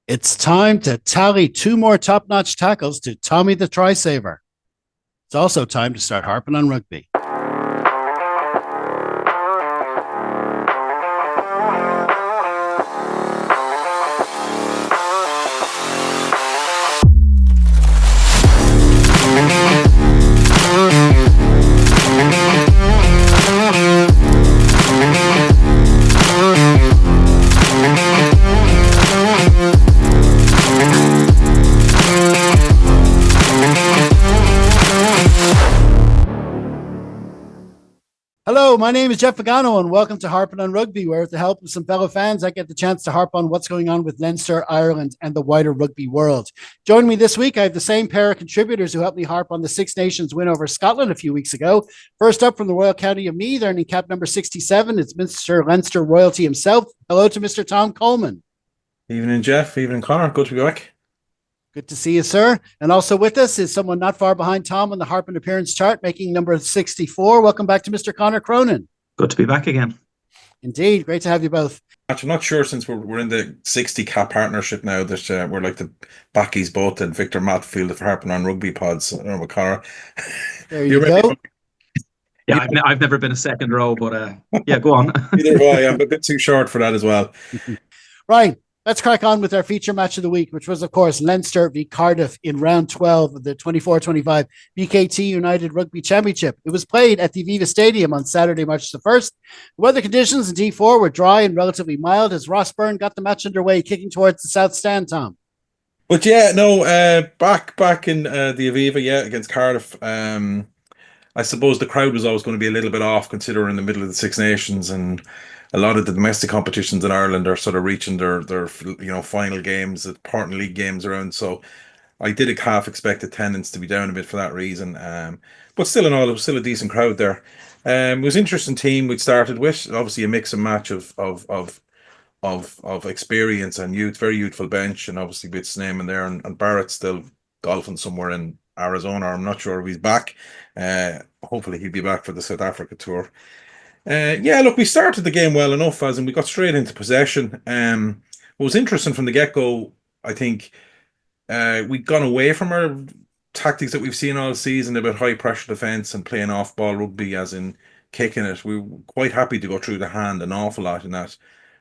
It's time to tally two more top notch tackles to Tommy the Trysaver. It's also time to start harping on rugby. Hello, my name is Jeff Pagano, and welcome to Harpin On Rugby, where with the help of some fellow fans, I get the chance to harp on what's going on with Leinster, Ireland, and the wider rugby world. Joining me this week, I have the same pair of contributors who helped me harp on the Six Nations win over Scotland a few weeks ago. First up from the Royal County of Meath, earning cap number 67, it's Mr. Leinster royalty himself. Hello to Mr. Tom Coleman. Evening, Jeff. Evening, Connor. Good to be back. Good to see you, sir. And also with us is someone not far behind Tom on the Harpin appearance chart, making number 64. Welcome back to Mr. Conor Cronin. Good to be back again. Indeed. Great to have you both. Actually, I'm not sure since we're in the 60 cap partnership now that we're like the backies both and Victor Matfield of Harpin On Rugby pods. I don't know, Connor. There you go. Yeah, I've never been a second row, but yeah, go on. Either way, I'm a bit too short for that as well. Right. Let's crack on with our feature match of the week, which was, of course, Leinster v Cardiff in round 12 of the 24-25 BKT United Rugby Championship. It was played at the Aviva Stadium on Saturday, March the 1st. The weather conditions in D4 were dry and relatively mild as Ross Byrne got the match underway, kicking towards the south stand, Tom. But yeah, no, back in the Aviva, yeah, against Cardiff. I suppose the crowd was always going to be a little bit off considering in the middle of the Six Nations, and a lot of the domestic competitions in Ireland are sort of reaching their final games, important league games around. So I did half expect attendance to be down a bit for that reason. But still in all, it was still a decent crowd there. It was an interesting team we'd started with. Obviously a mix and match of experience and youth, very youthful bench, and obviously Bit's name in there, and Barrett's still golfing somewhere in Arizona. I'm not sure if he's back. Hopefully he'll be back for the South Africa tour. Yeah, look, we started the game well enough, as in we got straight into possession. What was interesting from the get-go, I think, we'd gone away from our tactics that we've seen all season about high-pressure defence and playing off-ball rugby, as in kicking it. We were quite happy to go through the hand an awful lot in that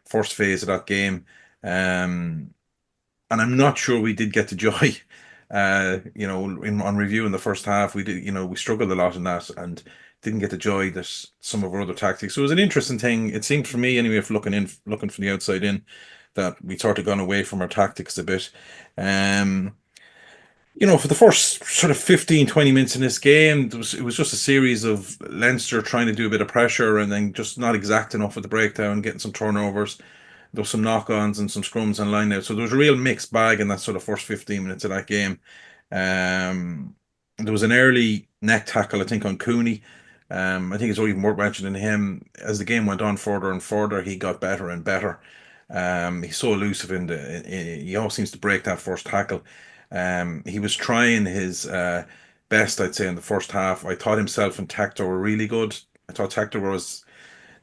first phase of that game. And I'm not sure we did get the joy. On review in the first half, we did, we struggled a lot in that and didn't get the joy that some of our other tactics. So it was an interesting thing. It seemed for me anyway, if looking from the outside in, that we sort of gone away from our tactics a bit. For the first sort of 15, 20 minutes in this game, it was just a series of Leinster trying to do a bit of pressure and then just not exact enough with the breakdown, getting some turnovers. There was some knock-ons and some scrums and line-outs. So there was a real mixed bag in that sort of first 15 minutes of that game. There was an early neck tackle, I think, on Cooney. I think it's even worth mentioning him. As the game went on further and further, he got better and better. He's so elusive he always seems to break that first tackle. He was trying his best, I'd say, in the first half. I thought himself and Tector were really good. I thought Tector was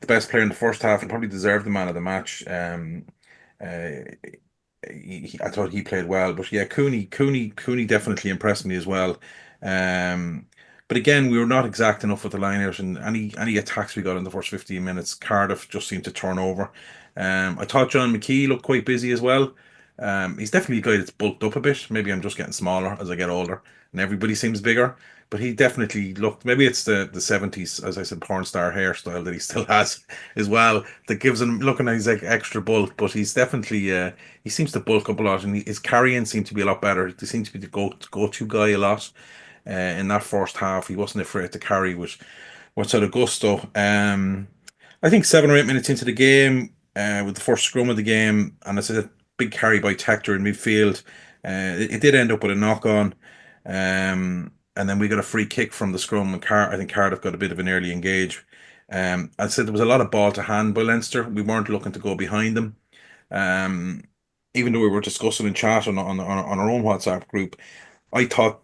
the best player in the first half and probably deserved the man of the match. I thought he played well, but yeah, Cooney definitely impressed me as well. But again, we were not exact enough with the lineout, and any attacks we got in the first 15 minutes, Cardiff just seemed to turn over. I thought John McKee looked quite busy as well. He's definitely a guy that's bulked up a bit. Maybe I'm just getting smaller as I get older, and everybody seems bigger. But he definitely looked. Maybe it's the 70s, as I said, porn star hairstyle that he still has as well, that gives him looking at his like extra bulk. But he's definitely he seems to bulk up a lot, and his carrying seemed to be a lot better. He seemed to be the go-to guy a lot. In that first half, he wasn't afraid to carry with sort of gusto. I think 7 or 8 minutes into the game, with the first scrum of the game, and it's a big carry by Tector in midfield. It did end up with a knock-on. And then we got a free kick from the scrum, and I think Cardiff got a bit of an early engage. I said there was a lot of ball to hand by Leinster. We weren't looking to go behind them. Even though we were discussing in chat on our own WhatsApp group, I thought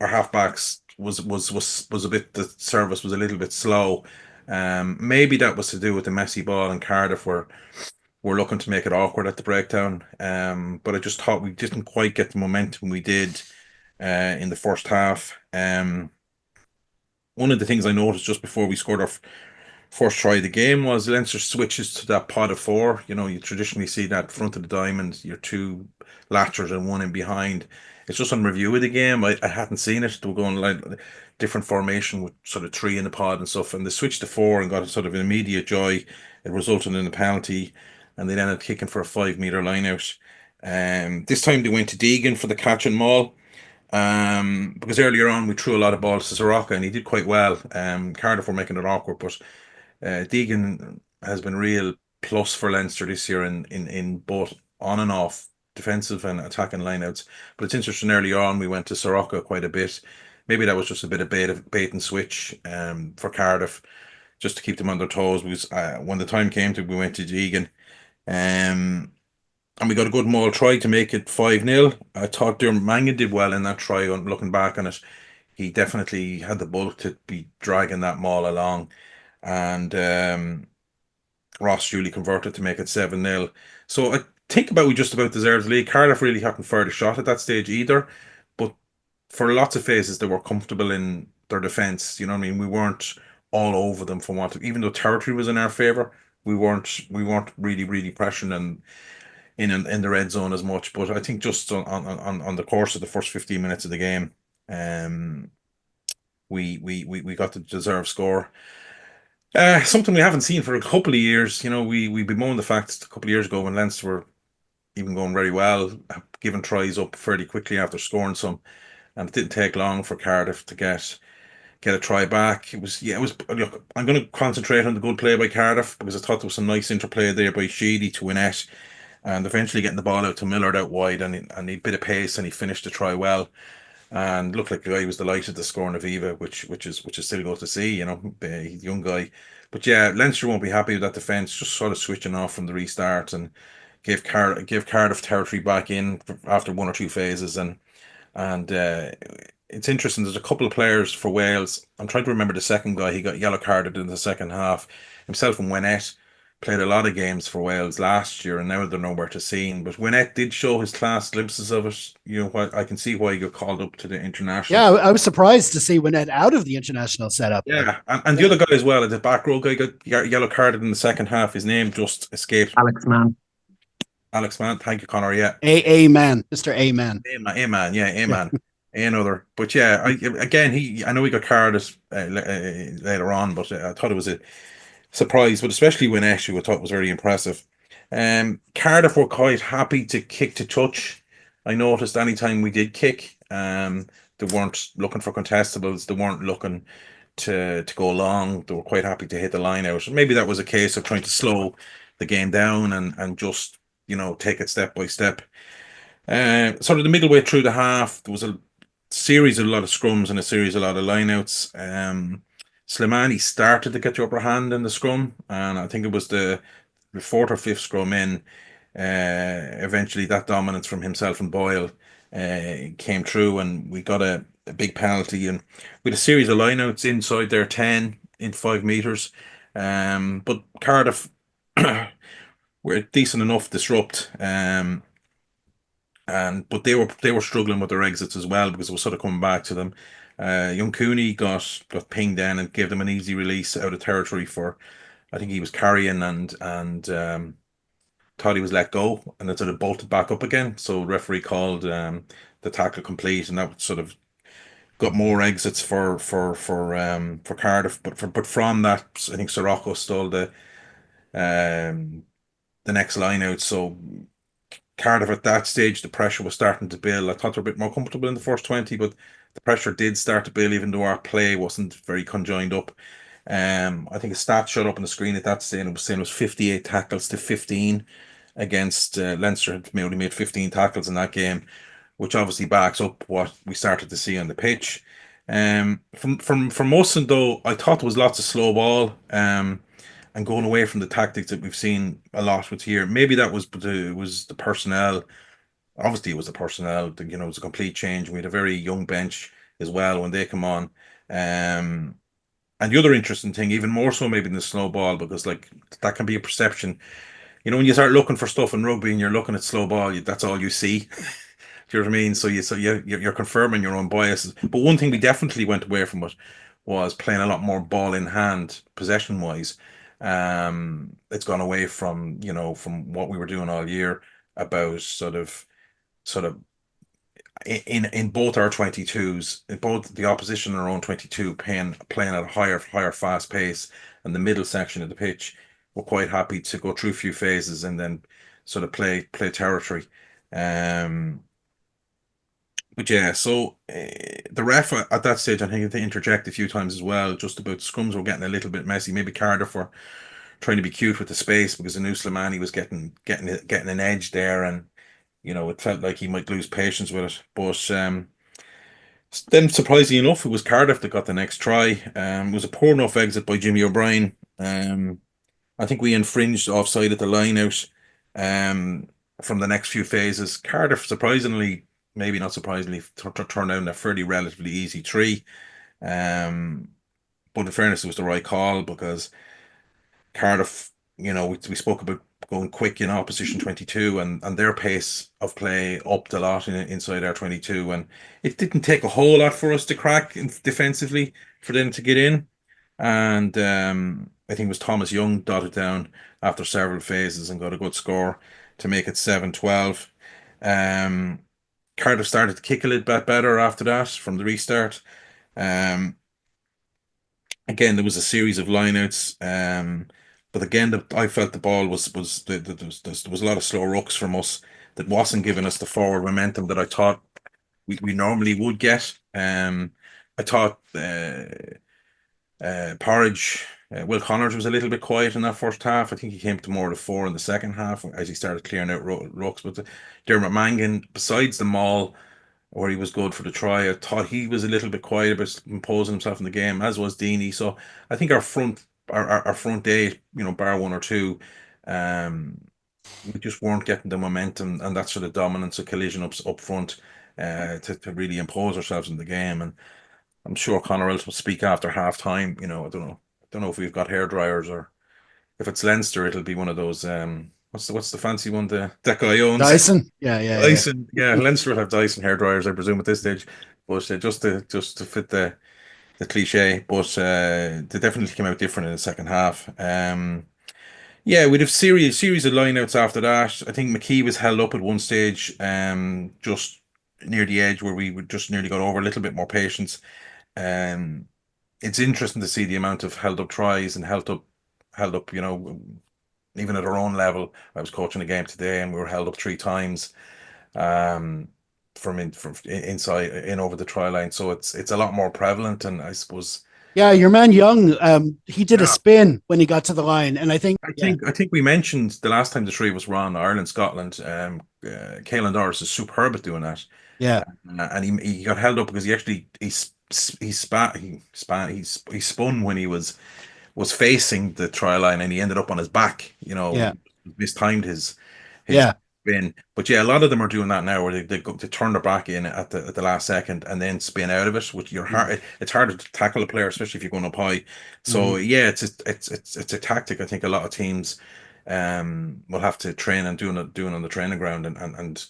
our halfbacks was a bit, the service was a little bit slow. Maybe that was to do with the messy ball, and Cardiff were were looking to make it awkward at the breakdown. But I just thought we didn't quite get the momentum we did in the first half. One of the things I noticed just before we scored our first try of the game was Leinster switches to that pod of four. You know, you traditionally see that front of the diamond, your two latchers and one in behind. It's just on review of the game. I hadn't seen it. They were going like different formation with sort of three in the pod and stuff. And they switched to four and got a sort of immediate joy. It resulted in a penalty, and they ended up kicking for a 5 meter line out. This time they went to Deegan for the catch and maul. Because earlier on we threw a lot of balls to Soroka and he did quite well. Cardiff were making it awkward, but Deegan has been real plus for Leinster this year in both on and off defensive and attacking lineouts. But it's interesting, early on we went to Soroka quite a bit. Maybe that was just a bit of bait and switch for Cardiff, just to keep them on their toes. Because when the time came to, we went to Deegan. And we got a good maul try to make it 5-0. I thought Dermot Mangan did well in that try. On looking back on it, he definitely had the bulk to be dragging that maul along. And Ross Julie converted to make it 7-0. So I think about we just about deserved the league. Cardiff really hadn't fired a shot at that stage either. But for lots of phases, they were comfortable in their defence. You know what I mean? We weren't all over them for want of, even though territory was in our favour, we weren't really pressuring them in the red zone as much. But I think just on the course of the first 15 minutes of the game, we got the deserved score. Something we haven't seen for a couple of years. You know, we bemoaned the fact a couple of years ago when Leinster were even going very well, giving tries up fairly quickly after scoring some, and it didn't take long for Cardiff to get a try back. It was Look, I'm going to concentrate on the good play by Cardiff because I thought there was some nice interplay there by Sheedy to Winnett, and eventually getting the ball out to Millard out wide, and he bit of pace and he finished the try well. And looked like the guy was delighted to score in Aviva, which is still good to see, you know, he's a young guy. But yeah, Leinster won't be happy with that defence, just sort of switching off from the restart, and give Cardiff territory back in after one or two phases. And it's interesting, there's a couple of players for Wales. I'm trying to remember the second guy, he got yellow carded in the second half. Himself and Winnett played a lot of games for Wales last year, and now they're nowhere to seen. But Winnett did show his class, glimpses of it. You know what? I can see why he got called up to the international. Yeah, I was surprised to see Winnett out of the international setup. Yeah, and the other guy as well, the back row guy, got yellow carded in the second half. His name just escaped. Alex Mann. Alex Mann, thank you, Conor. Yeah, Amen, Mr. Amen. Amen. Yeah, Amen. Another, but yeah, I know he got carded later on, but I thought it was a surprise, but especially when Eshu I thought was very impressive. Cardiff were quite happy to kick to touch. I noticed anytime we did kick, they weren't looking for contestables. They weren't looking to go long. They were quite happy to hit the line out. Maybe that was a case of trying to slow the game down and just, you know, take it step by step. Sort of the middle way through the half, there was a series of a lot of scrums and a series of a lot of lineouts. Slimani started to get the upper hand in the scrum, and I think it was the fourth or fifth scrum in. Eventually, that dominance from himself and Boyle came through, and we got a big penalty. And with a series of lineouts inside their 10 in 5 meters, but Cardiff were decent enough disrupt. But they were struggling with their exits as well because it was sort of coming back to them. Young Cooney got pinged in and gave them an easy release out of territory for, I think he was carrying and thought he was let go, and it sort of bolted back up again. So referee called the tackle complete, and that sort of got more exits for Cardiff. But from that, I think Sirocco stole the next line out. So Cardiff at that stage, the pressure was starting to build. I thought they were a bit more comfortable in the first 20, but the pressure did start to build, even though our play wasn't very conjoined up. I think a stat showed up on the screen at that stage, and it was saying it was 58 tackles to 15 against Leinster. Had only made 15 tackles in that game, which obviously backs up what we started to see on the pitch. From us, and though, I thought there was lots of slow ball. And going away from the tactics that we've seen a lot with here. Maybe that was the personnel. Obviously, it was the personnel. You know, it was a complete change. We had a very young bench as well when they come on. And the other interesting thing, even more so maybe than the slow ball, because like that can be a perception. you know, when you start looking for stuff in rugby and you're looking at slow ball, that's all you see. Do you know what I mean? You're confirming your own biases. But one thing we definitely went away from it was playing a lot more ball in hand, possession wise. It's gone away from, you know, from what we were doing all year about sort of in both our 22s, in both the opposition and our own 22, playing at a higher fast pace, and the middle section of the pitch, we're quite happy to go through a few phases and then sort of play territory. Um, but yeah, so the ref at that stage, I think they interject a few times as well, just about scrums were getting a little bit messy. Maybe Cardiff were trying to be cute with the space because the new Slimani was getting an edge there, and you know, it felt like he might lose patience with it. But then, surprisingly enough, it was Cardiff that got the next try. It was a poor enough exit by Jimmy O'Brien. I think we infringed offside at the line out from the next few phases. Cardiff, surprisingly, maybe not surprisingly, turned down a fairly relatively easy three. Um, but in fairness, it was the right call because Cardiff, you know, we spoke about going quick in opposition 22, and their pace of play upped a lot inside our 22, and it didn't take a whole lot for us to crack defensively for them to get in. And I think it was Thomas Young dotted down after several phases and got a good score to make it 7-12. Um, Cardiff started to kick a little bit better after that from the restart. Um, Again, there was a series of lineouts, but again, I felt the ball there was a lot of slow rucks from us that wasn't giving us the forward momentum that I thought we normally would get. I thought Porridge, Will Connors was a little bit quiet in that first half. I think he came to more of the fore in the second half as he started clearing out rucks. But Dermot Mangan, besides the maul, where he was good for the try. I thought he was a little bit quiet about imposing himself in the game, as was Deeney. So I think our front eight, you know, bar one or two, um, we just weren't getting the momentum and that sort of dominance of collision up front to really impose ourselves in the game. And I'm sure Conor will speak after half time. You know, I don't know if we've got hair dryers or if it's Leinster, it'll be one of those. What's the fancy one that guy owns? Dyson. Yeah. Dyson, yeah, Leinster will have Dyson hair dryers, I presume, at this stage. But just to fit the cliche, but they definitely came out different in the second half. Yeah, we'd have series of lineouts after that. I think McKee was held up at one stage, just near the edge where we would just nearly got over a little bit more patience. Um, it's interesting to see the amount of held up tries and held up, you know, even at our own level. I was coaching a game today and we were held up three times um, from inside in over the try line. So it's a lot more prevalent, and I suppose Yeah, your man Young, he did a yeah. spin when he got to the line, and I think I think we mentioned the last time the three was run, Ireland, Scotland. Caelan Doris is superb at doing that, yeah, and he got held up because he spun when he was facing the try line, and he ended up on his back. You know, yeah, he mistimed his yeah, spin. But yeah, a lot of them are doing that now, where they turn their back in at the last second and then spin out of it. Which it's harder to tackle a player, especially if you're going up high. So mhm. yeah, it's a tactic. I think a lot of teams will have to train and doing on the training ground, and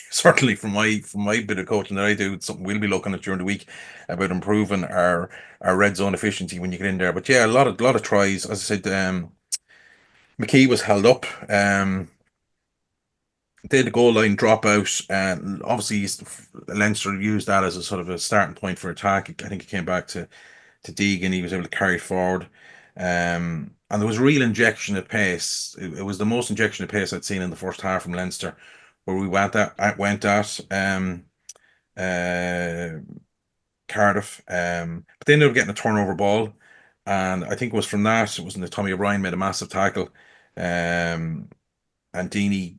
certainly from my bit of coaching that I do, it's something we'll be looking at during the week about improving our red zone efficiency when you get in there. But yeah, a lot of tries. As I said, McKee was held up. They had the goal line drop out, and obviously Leinster used that as a sort of a starting point for attack. I think it came back to Deegan. He was able to carry it forward, and there was real injection of pace. It was the most injection of pace I'd seen in the first half from Leinster, where we went at uh, Cardiff, but they ended up getting a turnover ball, and I think it was from that. It was when the Tommy O'Brien made a massive tackle, um, and Deeney,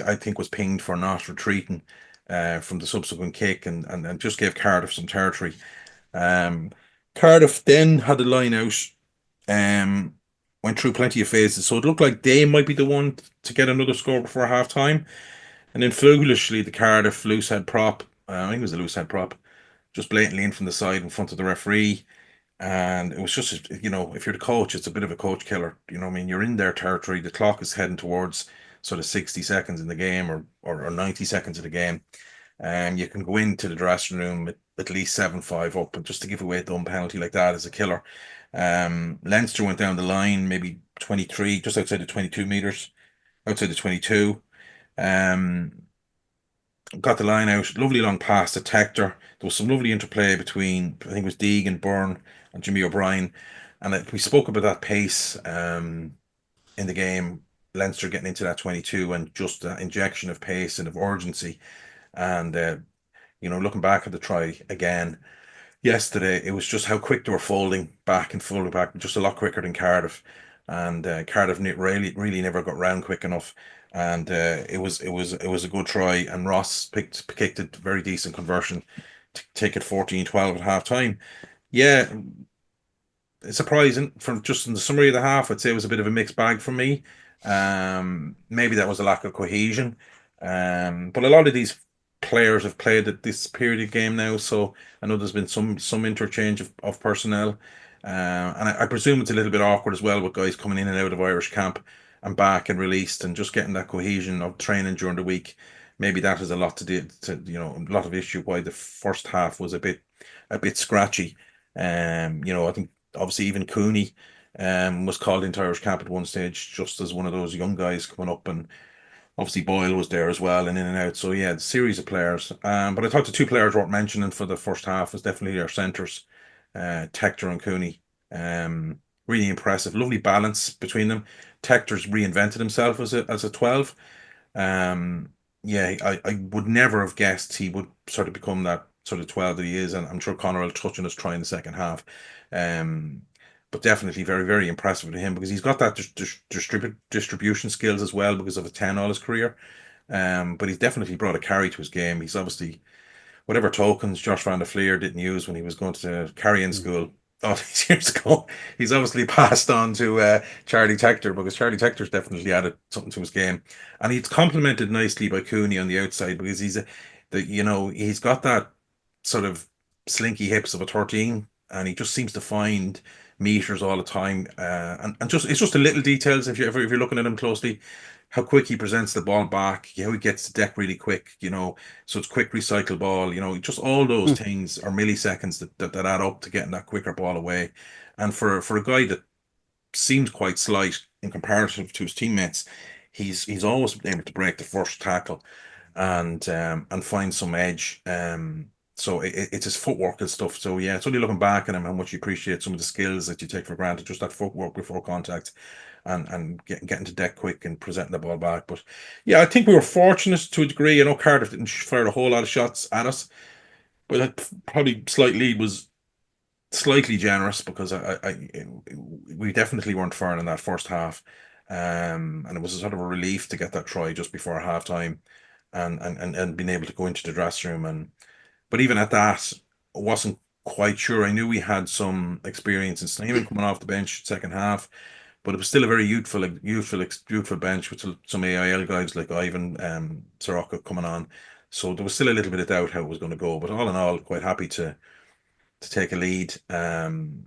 I think, was pinged for not retreating from the subsequent kick, and just gave Cardiff some territory. Um, Cardiff then had a line out, um, went through plenty of phases, so it looked like they might be the one to get another score before half time. And then foolishly, the Cardiff loose head prop, I think it was a loose head prop, just blatantly in from the side in front of the referee. And it was just, you know, if you're the coach, it's a bit of a coach killer. You know what I mean? You're in their territory. The clock is heading towards sort of 60 seconds in the game, or 90 seconds of the game. And you can go into the dressing room at least 7-5 up, and just to give away a dumb penalty like that is a killer. Leinster went down the line, maybe 23, just outside the 22 meters, outside the 22. Um, got the line out, lovely long pass to Tector. There was some lovely interplay between, I think it was Deegan, Byrne, and Jimmy O'Brien. And we spoke about that pace in the game, Leinster getting into that 22, and just that injection of pace and of urgency. And, you know, looking back at the try again yesterday, it was just how quick they were folding back, just a lot quicker than Cardiff. And Cardiff really never got round quick enough. And it was a good try. And Ross kicked it, very decent conversion to take it 14-12 at half time. Yeah, it's surprising from just in the summary of the half. I'd say it was a bit of a mixed bag for me. Maybe that was a lack of cohesion. But a lot of these players have played at this period of game now, so I know there's been some interchange of personnel. And I presume it's a little bit awkward as well with guys coming in and out of Irish camp and back and released, and just getting that cohesion of training during the week. Maybe that has a lot to do to, you know, a lot of issue why the first half was a bit scratchy. You know, I think obviously even Cooney was called into Irish camp at one stage just as one of those young guys coming up, and obviously Boyle was there as well and in and out. So yeah, the series of players. But I thought the two players worth mentioning for the first half was definitely our centres, Tector and Cooney. Really impressive, lovely balance between them. Tector's reinvented himself as a 12. Um, yeah, I would never have guessed he would sort of become that sort of 12 that he is, and I'm sure Conor will touch on his try in the second half. Um, but definitely very, very impressive to him, because he's got that distribution skills as well because of a 10 all his career. But he's definitely brought a carry to his game. He's obviously, whatever tokens Josh Van der Fleer didn't use when he was going to carrying school all these years ago, he's obviously passed on to Charlie Tector, because Charlie Tector's definitely added something to his game. And he's complemented nicely by Cooney on the outside, because he's got that sort of slinky hips of a 13, and he just seems to find meters all the time. And just it's just the little details, if you're looking at him closely, how quick he presents the ball back, how he gets the deck really quick, so it's quick recycle ball, just all those things are milliseconds that add up to getting that quicker ball away. And for a guy that seems quite slight in comparison to his teammates, he's always been able to break the first tackle and find some edge. So it's his footwork and stuff. So yeah, it's only looking back at him how much you appreciate some of the skills that you take for granted, just that footwork before contact, and getting to deck quick and presenting the ball back. But yeah, I think we were fortunate to a degree. Cardiff didn't fire a whole lot of shots at us, but that probably was slightly generous, because we definitely weren't firing in that first half. And it was a sort of a relief to get that try just before half time, and being able to go into the dressing room. But even at that, I wasn't quite sure. I knew we had some experience in Sneeman coming off the bench second half, but it was still a very youthful bench with some AIL guys like Ivan Soroka coming on. So there was still a little bit of doubt how it was going to go. But all in all, quite happy to take a lead, and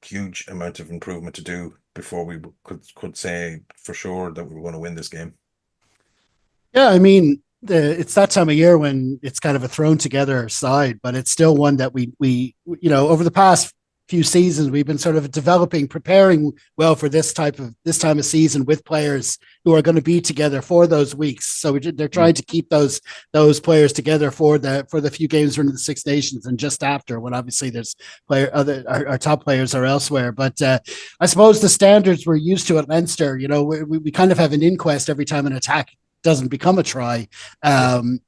huge amount of improvement to do before we could say for sure that we were going to win this game. Yeah, I mean, it's that time of year when it's kind of a thrown together side, but it's still one that we over the past few seasons we've been sort of preparing well for this time of season with players who are going to be together for those weeks. So they're trying to keep those players together for the few games during the Six Nations and just after, when obviously there's our top players are elsewhere. But I suppose the standards we're used to at Leinster, we kind of have an inquest every time an attack doesn't become a try, and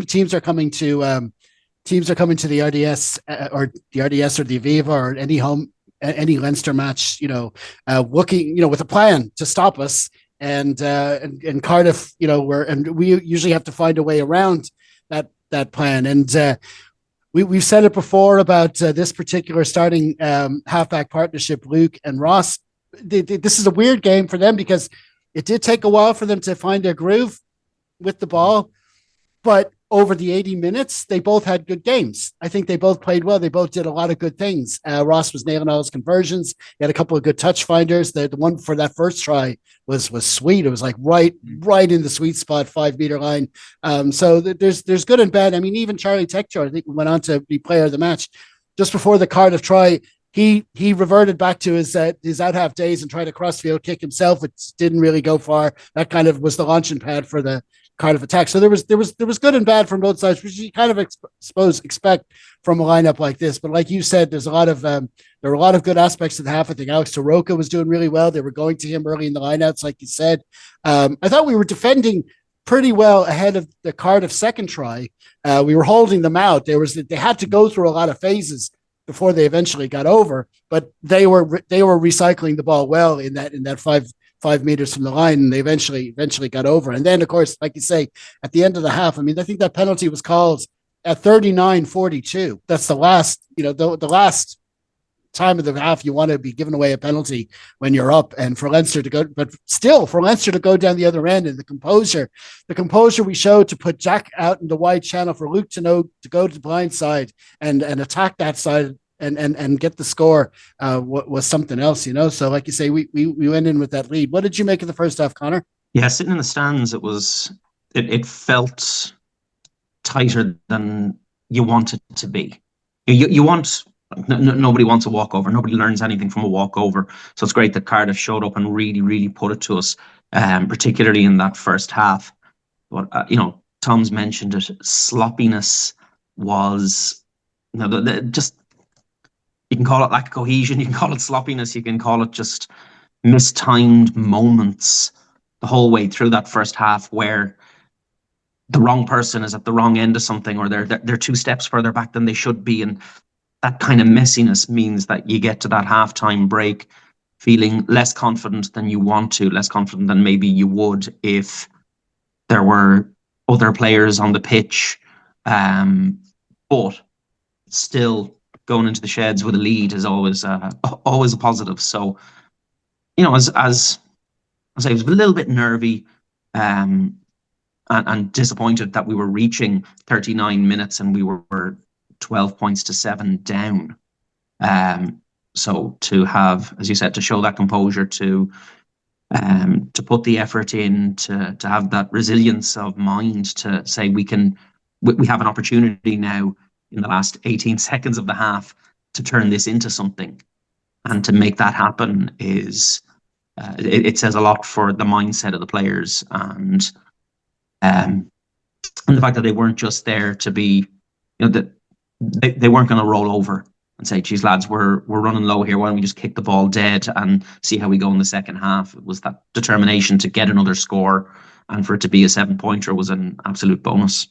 teams are coming to the RDS, or the RDS or the Aviva or any Leinster match, looking, with a plan to stop us. And Cardiff, we usually have to find a way around that plan. And we've said it before about this particular starting halfback partnership, Luke and Ross. This is a weird game for them, because it did take a while for them to find their groove with the ball, but over the 80 minutes, they both had good games. I think they both played well. They both did a lot of good things. Ross was nailing all his conversions. He had a couple of good touch finders. The one for that first try was sweet. It was like right in the sweet spot, 5 meter line. So there's good and bad. I mean, even Charlie Tekkers, I think, went on to be player of the match. Just before the Cardiff try, he reverted back to his out half days and tried a crossfield kick himself, which didn't really go far. That kind of was the launching pad for the Cardiff attack. So there was good and bad from both sides, which you kind of expect from a lineup like this. But like you said, there were a lot of good aspects to the half. I think Alex Soroka was doing really well. They were going to him early in the lineouts, like you said. I thought we were defending pretty well ahead of the Cardiff second try. We were holding them out. They had to go through a lot of phases before they eventually got over, but they were recycling the ball well in that 5 meters from the line, and they eventually got over. And then, of course, like you say, at the end of the half, I mean, I think that penalty was called at 39:42. That's the last, the last time of the half you want to be giving away a penalty when you're up, and for Leinster to go down the other end, and the composure we showed to put Jack out in the wide channel for Luke to go to the blind side and attack that side and get the score was something else, So like you say, we went in with that lead. What did you make of the first half, Conor? Yeah, sitting in the stands, it felt tighter than you want it to be. Nobody wants a walkover. Nobody learns anything from a walkover. So it's great that Cardiff showed up and really, really put it to us, particularly in that first half. But Tom's mentioned it. Sloppiness was, just. You can call it lack of cohesion, you can call it sloppiness, you can call it just mistimed moments the whole way through that first half where the wrong person is at the wrong end of something, or they're 2 steps further back than they should be. And that kind of messiness means that you get to that halftime break feeling less confident than you want to, less confident than maybe you would if there were other players on the pitch. But still, going into the sheds with a lead is always a positive. So, as I say, I was a little bit nervy and disappointed that we were reaching 39 minutes and we were 12 points to 7 down. So to have, as you said, to show that composure, to put the effort in, to have that resilience of mind, to say we have an opportunity now in the last 18 seconds of the half to turn this into something, and to make that happen is it says a lot for the mindset of the players, and the fact that they weren't just there to be, that they weren't going to roll over and say, geez, lads, we're running low here, why don't we just kick the ball dead and see how we go in the second half. It was that determination to get another score, and for it to be a 7-pointer was an absolute bonus.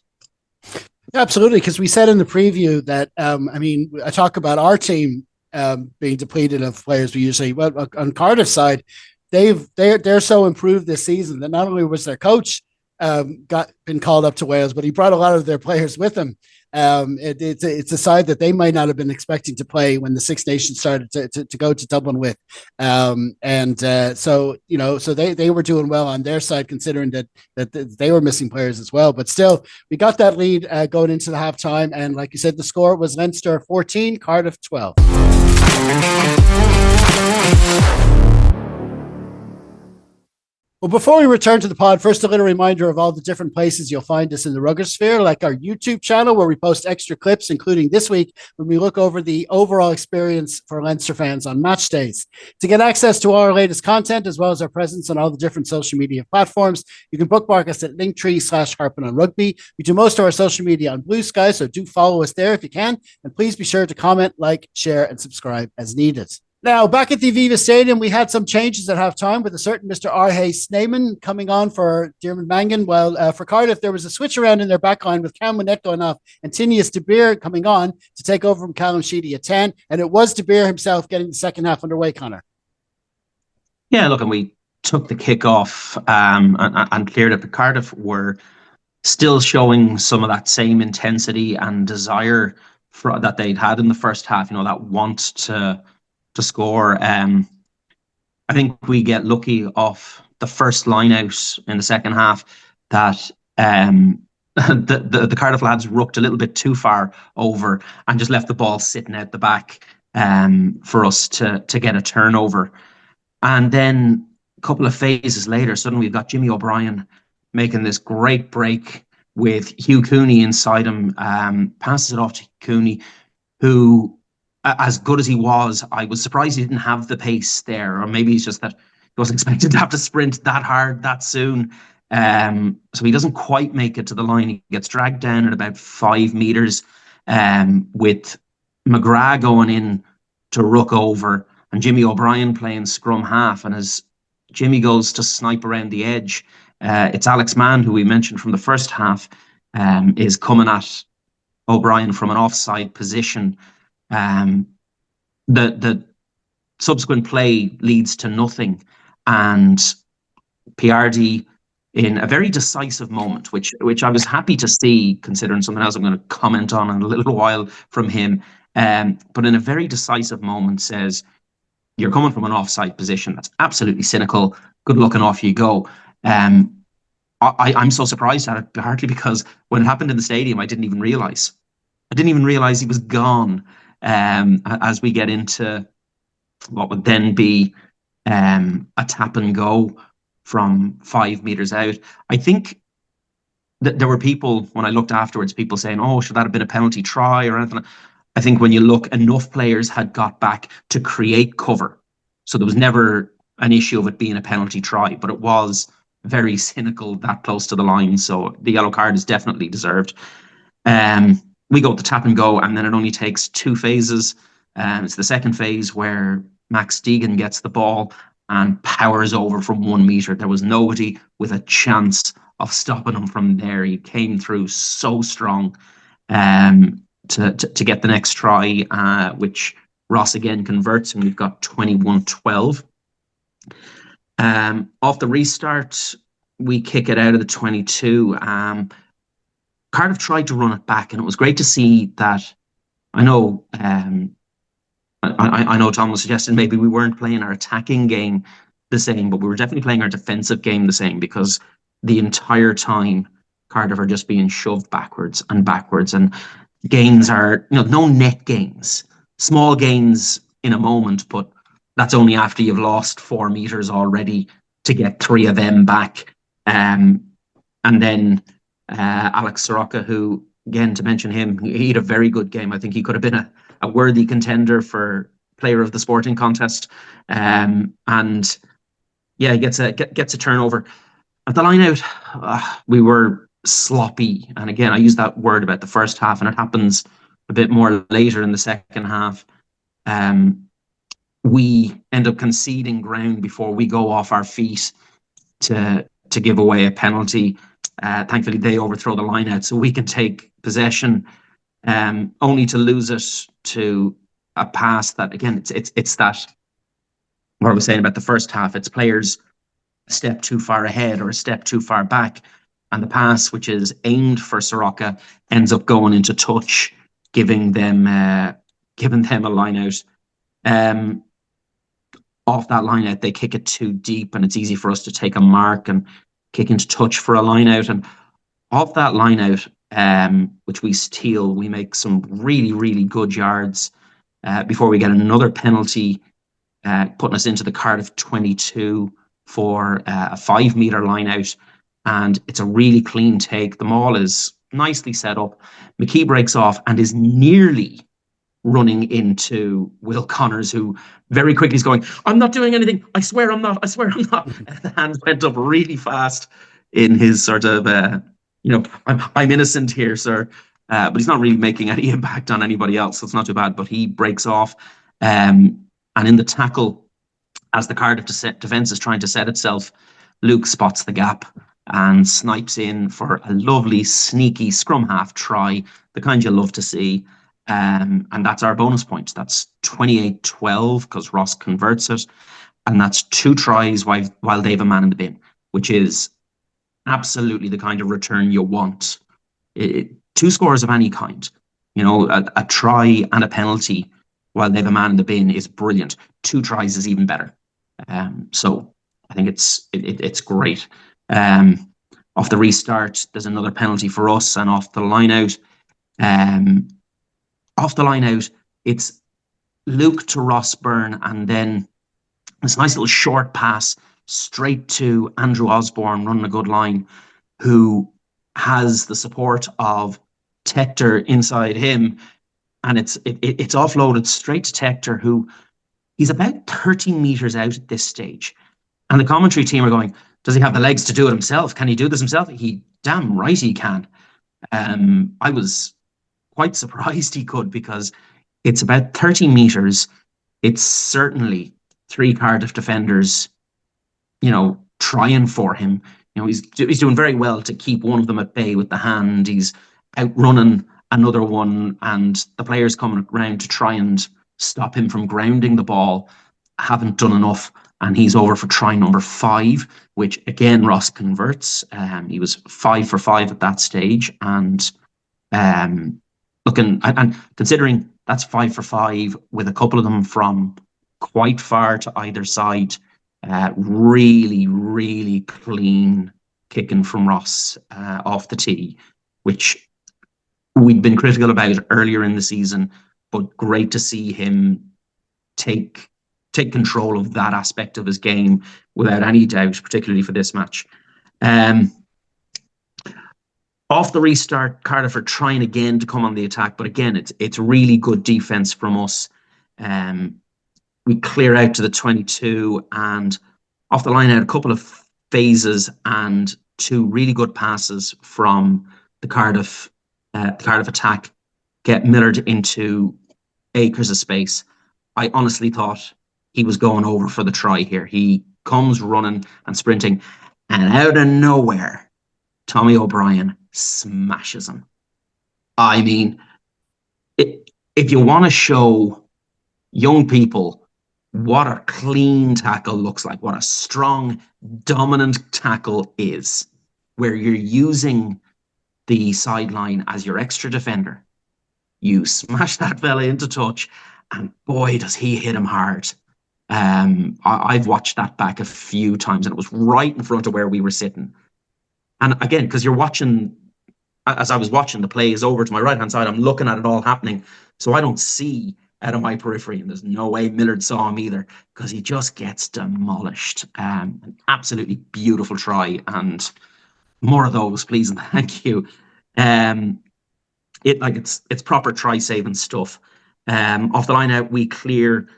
Absolutely, because we said in the preview that, I talk about our team being depleted of players. We usually, well, on Cardiff's side, they're so improved this season that not only was their coach been called up to Wales, but he brought a lot of their players with him. It's a side that they might not have been expecting to play when the Six Nations started to go to Dublin with, so they were doing well on their side, considering that they were missing players as well. But still, we got that lead going into the halftime, and like you said, the score was Leinster 14, Cardiff 12. Well, before we return to the pod, first a little reminder of all the different places you'll find us in the Ruggersphere, like our YouTube channel, where we post extra clips, including this week, when we look over the overall experience for Leinster fans on match days. To get access to all our latest content, as well as our presence on all the different social media platforms, you can bookmark us at linktree/Harpin On Rugby. We do most of our social media on Blue Sky, so do follow us there if you can. And please be sure to comment, like, share, and subscribe as needed. Now, back at the Aviva Stadium, we had some changes at halftime with a certain Mr. R.H. Snyman coming on for Diarmuid Mangan, while for Cardiff, there was a switch around in their backline with Cam Winnett going off and Tinius De Beer coming on to take over from Callum Sheedy at 10. And it was De Beer himself getting the second half underway, Conor. Yeah, look, and we took the kick off and cleared it. But Cardiff were still showing some of that same intensity and desire that they'd had in the first half, that want to score. I think we get lucky off the first line out in the second half that the Cardiff lads rucked a little bit too far over and just left the ball sitting out the back for us to get a turnover. And then a couple of phases later, suddenly we've got Jimmy O'Brien making this great break with Hugh Cooney inside him, passes it off to Cooney, who, as good as he was, I was surprised he didn't have the pace there, or maybe it's just that he wasn't expected to have to sprint that hard that soon. So he doesn't quite make it to the line. He gets dragged down at about 5 meters, with McGrath going in to ruck over and Jimmy O'Brien playing scrum half. And as Jimmy goes to snipe around the edge, it's Alex Mann, who we mentioned from the first half, is coming at O'Brien from an offside position. The subsequent play leads to nothing, and Piardi, in a very decisive moment, which I was happy to see, considering something else I'm going to comment on in a little while from him, but in a very decisive moment says, "You're coming from an offside position. That's absolutely cynical. Good luck and off you go." I'm so surprised at it, partly because when it happened in the stadium, I didn't even realise. He was gone. As we get into what would then be a tap and go from 5 meters out. I think that there were people, when I looked afterwards, people saying, "Oh, should that have been a penalty try or anything?" I think when you look, enough players had got back to create cover. So there was never an issue of it being a penalty try, but it was very cynical that close to the line. So the yellow card is definitely deserved. We go to tap and go, and then it only takes 2 phases. It's the second phase where Max Deegan gets the ball and powers over from 1 meter. There was nobody with a chance of stopping him from there. He came through so strong to get the next try, which Ross again converts, and we've got 21-12. Off the restart, we kick it out of the 22. Cardiff tried to run it back, and it was great to see that. I know I know Tom was suggesting maybe we weren't playing our attacking game the same, but we were definitely playing our defensive game the same, because the entire time Cardiff are just being shoved backwards and backwards, and gains are, no net gains, small gains in a moment, but that's only after you've lost 4 meters already to get 3 of them back. And then Alex Soroka, who, again, to mention him, he had a very good game. I think he could have been a worthy contender for player of the sporting contest. And yeah, he gets a turnover. At the line out, we were sloppy. And again, I use that word about the first half, and it happens a bit more later in the second half. We end up conceding ground before we go off our feet to give away a penalty. Thankfully, they overthrow the line out, so we can take possession, only to lose it to a pass that, again, it's that, what I was saying about the first half, it's players a step too far ahead or a step too far back, and the pass, which is aimed for Soroka, ends up going into touch, giving them a line out. Off that line out, they kick it too deep, and it's easy for us to take a mark and kick into touch for a line out. And off that line out, which we steal, we make some really, really good yards before we get another penalty, putting us into the Cardiff 22 for a 5 meter line out. And it's a really clean take. The maul is nicely set up. McKee breaks off and is nearly running into Will Connors, who very quickly is going, "I'm not doing anything. I swear I'm not. I swear I'm not." And the hands went up really fast in his sort of, I'm innocent here, sir. But he's not really making any impact on anybody else, so it's not too bad. But he breaks off. And in the tackle, as the Cardiff defence is trying to set itself, Luke spots the gap and snipes in for a lovely, sneaky scrum half try, the kind you love to see. And that's our bonus point. That's 28-12 because Ross converts it. And that's 2 tries while they have a man in the bin, which is absolutely the kind of return you want. 2 scores of any kind. A try and a penalty while they have a man in the bin is brilliant. 2 tries is even better. So I think it's great. Off the restart, there's another penalty for us, and off the line out, it's Luke to Ross Byrne, and then this nice little short pass straight to Andrew Osborne running a good line, who has the support of Tekkers inside him, and it's offloaded straight to Tekkers, who he's about 30 meters out at this stage. And the commentary team are going, does he have the legs to do it himself? Can he do this himself? He damn right he can. I was quite surprised he could, because it's about 30 meters. It's certainly 3 Cardiff defenders, trying for him. He's doing very well to keep one of them at bay with the hand. He's outrunning another one, and the players coming around to try and stop him from grounding the ball haven't done enough, and he's over for try number 5, which again Ross converts. He was 5 for 5 at that stage, and considering that's 5 for 5 with a couple of them from quite far to either side, really, really clean kicking from Ross off the tee, which we'd been critical about earlier in the season, but great to see him take control of that aspect of his game without any doubt, particularly for this match. Off the restart, Cardiff are trying again to come on the attack, but again, it's really good defense from us. We clear out to the 22, and off the line out, a couple of phases and 2 really good passes from the Cardiff attack get Millard into acres of space. I honestly thought he was going over for the try here. He comes running and sprinting, and out of nowhere, Tommy O'Brien smashes him. I mean, if you want to show young people what a clean tackle looks like, what a strong, dominant tackle is, where you're using the sideline as your extra defender, you smash that fella into touch, and boy, does he hit him hard. I've watched that back a few times, and it was right in front of where we were sitting. And again, because you're watching, as I was watching, the play is over to my right-hand side, I'm looking at it all happening, so I don't see out of my periphery, and there's no way Millard saw him either, because he just gets demolished. An absolutely beautiful try, and more of those, please, and thank you. It's proper try-saving stuff. Off the line out, we clear,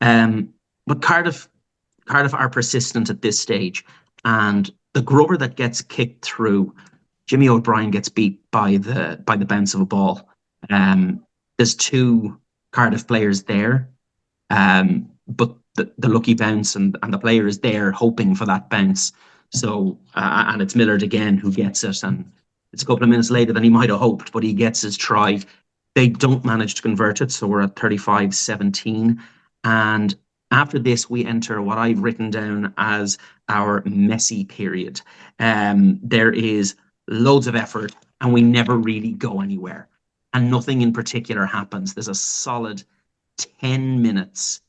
but Cardiff are persistent at this stage, and the grubber that gets kicked through, Jimmy O'Brien gets beat by the bounce of a ball. There's 2 Cardiff players there, but the lucky bounce, and the player is there hoping for that bounce. So and it's Millard again who gets it, and it's a couple of minutes later than he might have hoped, but he gets his try. They don't manage to convert it, so we're at 35-17. And after this, we enter what I've written down as our messy period. There is loads of effort, and we never really go anywhere. And nothing in particular happens. There's a solid 10 minutes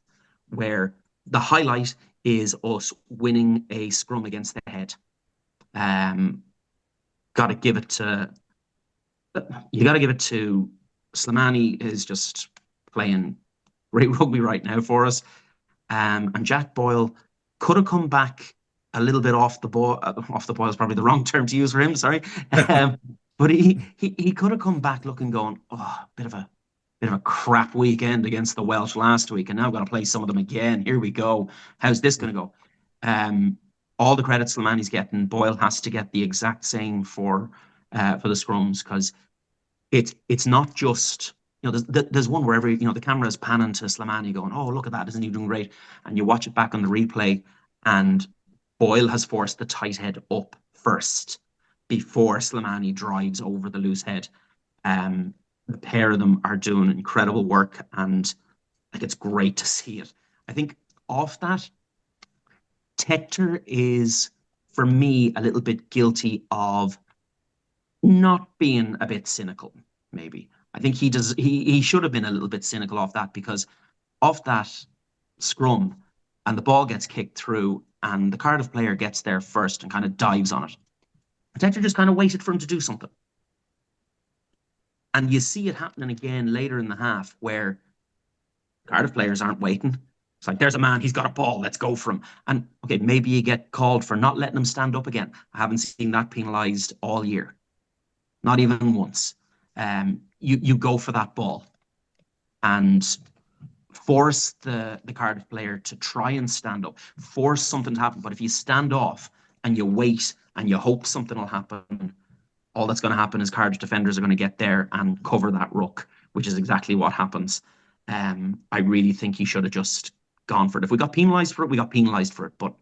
where the highlight is us winning a scrum against the head. Got to give it to Slimani, is just playing great rugby right now for us. And Jack Boyle could have come back a little bit off the ball. Off the ball is probably the wrong term to use for him. Sorry, but he could have come back looking, going, oh, bit of a crap weekend against the Welsh last week, and now I've got to play some of them again. Here we go. How's this going to go? All the credit Slimani's getting, Boyle has to get the exact same for the scrums, because it's not just, there's one where the camera is panning to Slimani going, oh, look at that, isn't he doing great? And you watch it back on the replay, and Boyle has forced the tight head up first before Slimani drives over the loose head. The pair of them are doing incredible work, and it's great to see it. I think off that, Tekkers is, for me, a little bit guilty of not being a bit cynical, maybe. I think he should have been a little bit cynical off that, because off that scrum, and the ball gets kicked through, and the Cardiff player gets there first and kind of dives on it. Tekkers just kind of waited for him to do something. And you see it happening again later in the half where Cardiff players aren't waiting. It's like, there's a man, he's got a ball, let's go for him. And okay, maybe you get called for not letting him stand up again. I haven't seen that penalised all year. Not even once. You go for that ball and force the Cardiff player to try and stand up, force something to happen. But if you stand off and you wait and you hope something will happen, all that's going to happen is Cardiff defenders are going to get there and cover that ruck, which is exactly what happens. I really think he should have just gone for it. If we got penalised for it, we got penalised for it. But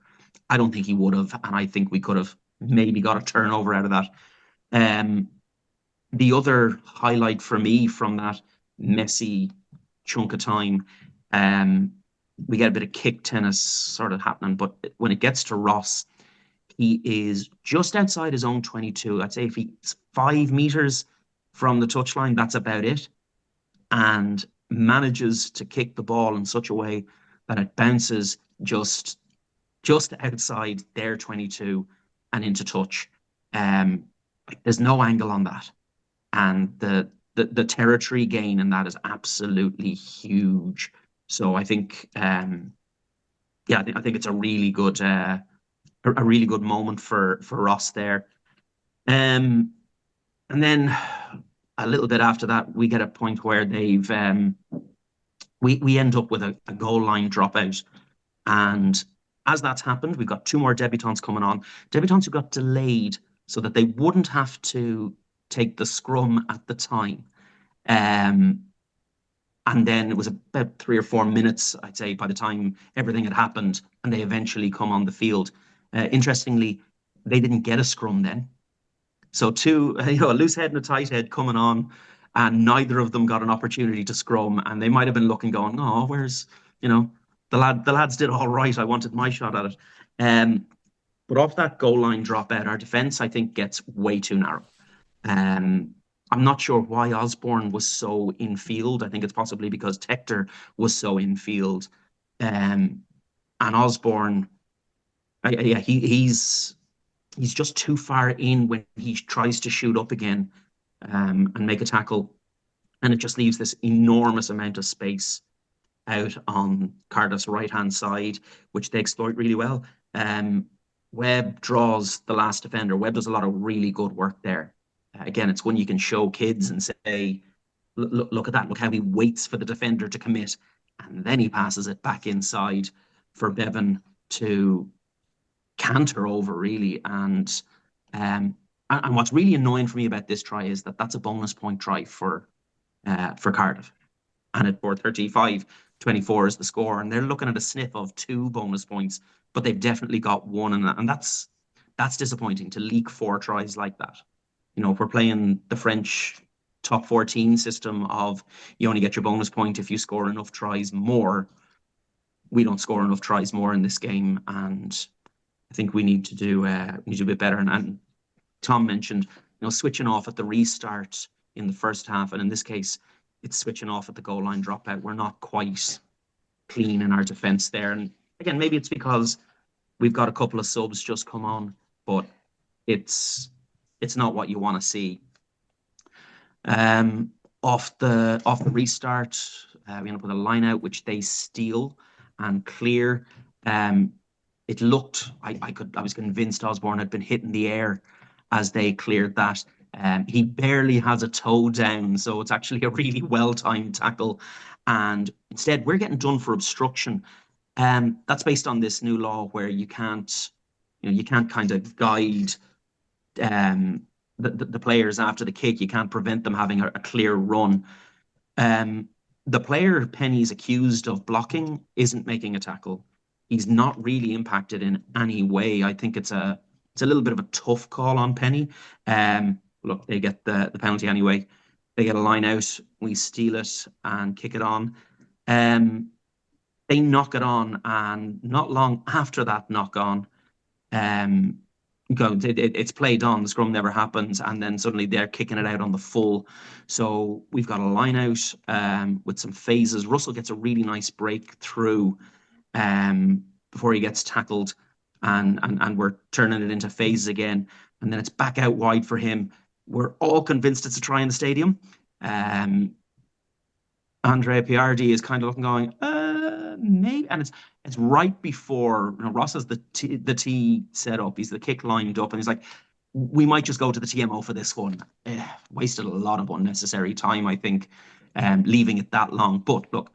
I don't think he would have, and I think we could have maybe got a turnover out of that. The other highlight for me from that messy chunk of time, we get a bit of kick tennis sort of happening, but when it gets to Ross, he is just outside his own 22. I'd say if he's 5 meters from the touchline, that's about it. And manages to kick the ball in such a way that it bounces just outside their 22 and into touch. There's no angle on that. And the territory gain in that is absolutely huge. So I think, I think it's a really good moment for Ross there. And then a little bit after that, we get a point where they've we end up with a goal line dropout. And as that's happened, we've got 2 more debutants coming on. Debutants who got delayed so that they wouldn't have to take the scrum at the time. And then it was about 3 or 4 minutes, I'd say, by the time everything had happened, and they eventually come on the field. Interestingly, they didn't get a scrum then. So a loose head and a tight head coming on, and neither of them got an opportunity to scrum, and they might have been looking, going, "Oh, where's the lads did all right. I wanted my shot at it." But off that goal line dropout, our defence, I think, gets way too narrow. I'm not sure why Osborne was so in field. I think it's possibly because Tekkers was so in field. And Osborne, he's just too far in when he tries to shoot up again and make a tackle. And it just leaves this enormous amount of space out on Cardiff's right-hand side, which they exploit really well. Webb draws the last defender. Webb does a lot of really good work there. Again, it's one you can show kids and say, look at that. Look how he waits for the defender to commit. And then he passes it back inside for Bevan to canter over, really. And what's really annoying for me about this try is that that's a bonus point try for Cardiff. And at 4:35-24 is the score. And they're looking at a sniff of 2 bonus points, but they've definitely got 1. And that's disappointing to leak 4 tries like that. If we're playing the French top 14 system of you only get your bonus point if you score enough tries more, we don't score enough tries more in this game, and I think we need to do a bit better. And Tom mentioned, switching off at the restart in the first half, and in this case, it's switching off at the goal line dropout. We're not quite clean in our defence there, and again, maybe it's because we've got a couple of subs just come on, but it's not what you want to see. Off the restart, we end up with a line out which they steal and clear. It looked, I was convinced Osborne had been hit in the air as they cleared that. He barely has a toe down, so it's actually a really well-timed tackle. And instead, we're getting done for obstruction. That's based on this new law where you can't kind of guide the players after the kick. You can't prevent them having a clear run. The player Penny's accused of blocking isn't making a tackle. He's not really impacted in any way. I think it's a little bit of a tough call on Penny. Look, they get the penalty anyway. They get a line out. We steal it and kick it on. They knock it on, and not long after that knock on, it's played on. The scrum never happens, and then suddenly they're kicking it out on the full. So we've got a line out with some phases. Russell gets a really nice break through before he gets tackled, and we're turning it into phases again. and then it's back out wide for him. We're all convinced it's a try in the stadium. Andre Piardi is kind of looking, going, maybe, and it's right before, Ross has the tee set up. He's the kick lined up, and he's like, we might just go to the TMO for this one. Wasted a lot of unnecessary time, I think, leaving it that long. But look,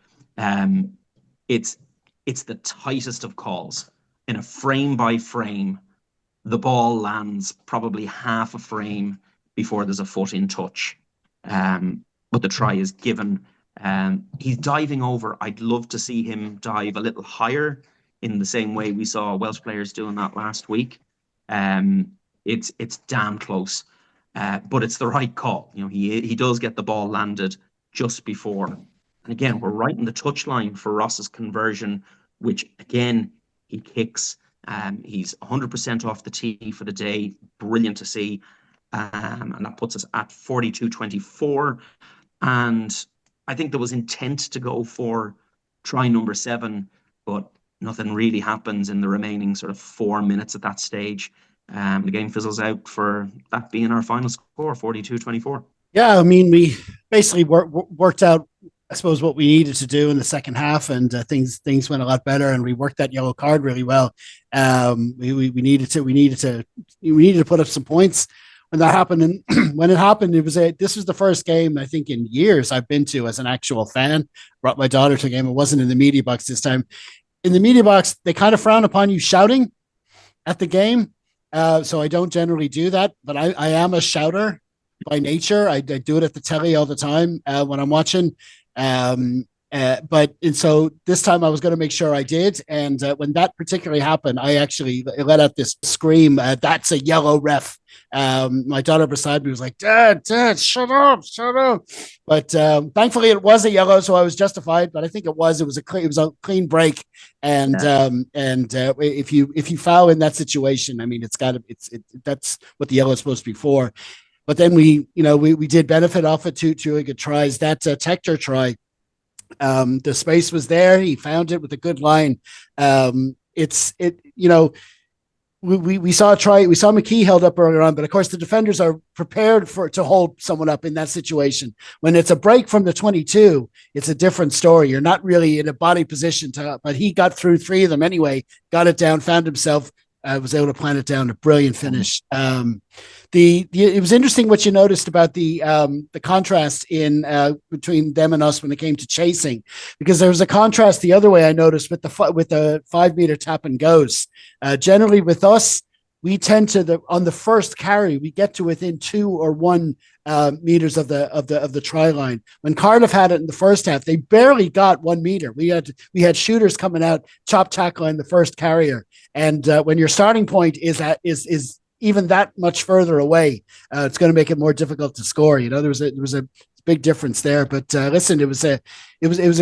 it's the tightest of calls. In a frame by frame, the ball lands probably half a frame before there's a foot in touch. But the try is given. He's diving over. I'd love to see him dive a little higher in the same way we saw Welsh players doing that last week. It's damn close, but it's the right call. He does get the ball landed just before. And again, we're right in the touchline for Ross's conversion, which again, he kicks. He's 100% off the tee for the day. Brilliant to see. And that puts us at 42-24. And I think there was intent to go for try number 7, but nothing really happens in the remaining sort of 4 minutes at that stage. The game fizzles out for that being our final score, 42-24. Yeah, I mean, we basically worked out, I suppose, what we needed to do in the second half, and things went a lot better, and we worked that yellow card really well. We needed to put up some points when that happened, and when it happened, this was the first game I think in years I've been to as an actual fan. Brought my daughter to a game. It wasn't in the media box this time. In the media box, they kind of frown upon you shouting at the game, so I don't generally do that. But I am a shouter by nature. I do it at the telly all the time when I'm watching. And so this time I was going to make sure I did. And when that particularly happened, I actually let out this scream, that's a yellow ref. My daughter beside me was like, Dad, shut up. But thankfully it was a yellow, so I was justified. But I think it was a clean break. And if you foul in that situation, I mean, that's what the yellow is supposed to be for. But then we did benefit off it. Two really good tries. That Tekkers try, the space was there. He found it with a good line. We saw a try. We saw McKee held up earlier on, but of course the defenders are prepared to hold someone up in that situation. When it's a break from the 22, it's a different story. You're not really in a body position but he got through 3 of them anyway, got it down, found himself, was able to plant it down. A brilliant finish. It was interesting what you noticed about the contrast in between them and us when it came to chasing, because there was a contrast the other way. I noticed with the 5 meter tap and goes. Generally with us, we tend to on the first carry we get to within 2 or 1 meters of the try line. When Cardiff had it in the first half, they barely got 1 meter. We had shooters coming out, chop tackle in the first carrier, and when your starting point is even that much further away, it's going to make it more difficult to score. There was a big difference there. But listen, it was a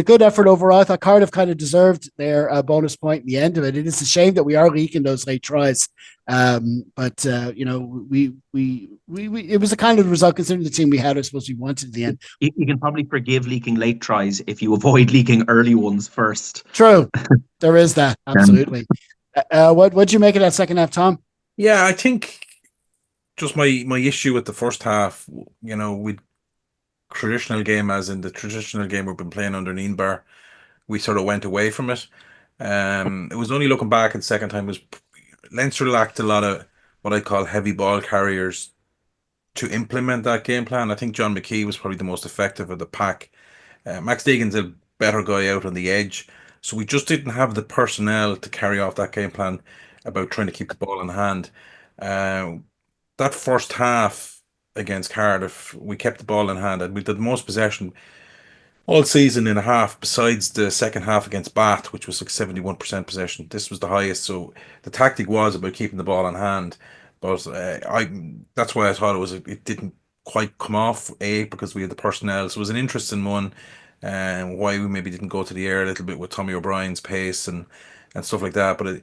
good effort overall. I thought Cardiff kind of deserved their bonus point in the end of it. It is a shame that we are leaking those late tries. But it was a kind of result considering the team we had. I suppose we wanted in the end. You can probably forgive leaking late tries if you avoid leaking early ones first. True, there is that, absolutely. What'd you make of that second half, Tom? Yeah, I think just my issue with the first half, with traditional game, as in the traditional game we've been playing under Nienbar, we sort of went away from it. It was only looking back in the second time, Leinster lacked a lot of what I call heavy ball carriers to implement that game plan. I think John McKee was probably the most effective of the pack. Max Deegan's a better guy out on the edge, so we just didn't have the personnel to carry off that game plan about trying to keep the ball in hand. That first half against Cardiff, we kept the ball in hand, and we did the most possession all season in a half, besides the second half against Bath, which was like 71% possession. This was the highest, so the tactic was about keeping the ball in hand. But that's why I thought it didn't quite come off, because we had the personnel. So it was an interesting one, and why we maybe didn't go to the air a little bit with Tommy O'Brien's pace and stuff like that. But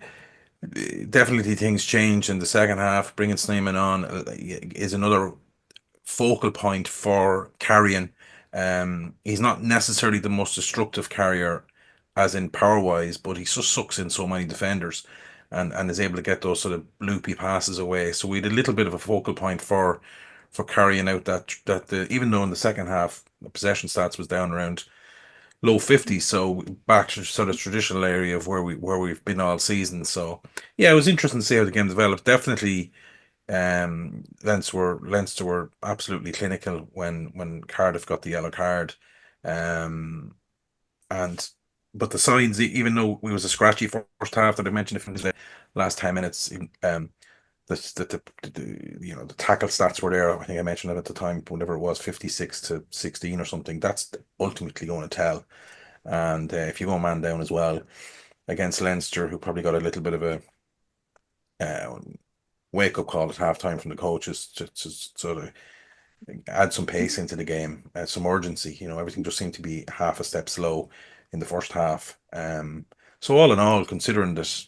definitely things changed in the second half. Bringing Snyman on is another focal point for carrying. He's not necessarily the most destructive carrier as in power wise, but he just sucks in so many defenders. and is able to get those sort of loopy passes away. So we had a little bit of a focal point for carrying out even though in the second half the possession stats was down around low 50s, so back to sort of traditional area of where we've been all season. So yeah, it was interesting to see how the game developed. Definitely, Leinster were absolutely clinical when Cardiff got the yellow card, um, and but the signs, even though it was a scratchy first half that I mentioned in the last 10 minutes, the tackle stats were there. I think I mentioned it at the time, whenever it was 56-16 or something. That's ultimately going to tell. And if you go man down as well against Leinster, who probably got a little bit of a uh, wake up call at halftime from the coaches to sort of add some pace into the game, some urgency. Everything just seemed to be half a step slow in the first half. So all in all, considering that